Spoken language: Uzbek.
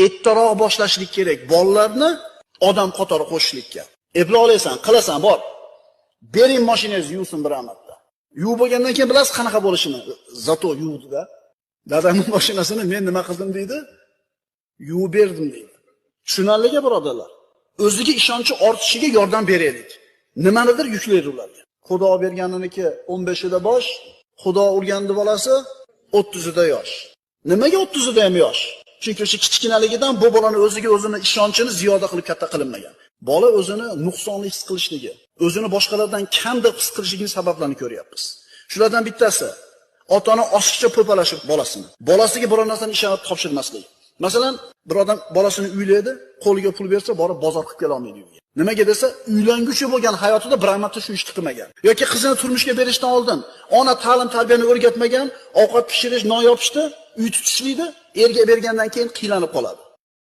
ertaroq boshlashlik kerak. Bolalarni odam qatori qo'shishlikka. Epla olasan, qilasan, bor. Bering mashinangizni yuvsin bir marta. Yuvib bo'lgandan keyin bilasiz qanaqa bo'lishini. Zato yuvdi-da. Dadamning mashinasini men nima qildim deydi? Yuvib berdim deydi. Tushunarliga birodarlar. O'ziga ishonchi ortishiga yordam beraylik. Nimanidir yuklaydi ularga. Xudo berganiniki 15ida bosh, Xudo urgandi bolasi 30ida yosh. Nimaga 30ida ham yosh? Chunki o'sha kichkinaligidan bu bolani o'ziga o'zini ishonchini ziyoda qilib katta qilinmagan. Bola o'zini nuqsonli his qilishligi, o'zini boshqalardan kam deb his qilishligining sabablarini ko'ryapmiz. Shulardan bittasi ota-ona oshiqcha po'palashib bolasini. Bolasiga biror narsani ishonib topshirmaslik. Masalan, bir odam bolasini uylaydi, qo'liga pul bersa, borib bozor qilib kela olmaydi uyga. Nimaga desa, uylanguchi bo'lgan hayotida bir marta shu ishni qilmagan. Yoki qizini turmushga berishdan oldin ona ta'lim-tarbiyani o'rgatmagan, ovqat pishirish noyopishda uy tutishlikda, erga bergandan keyin qiylanib qoladi.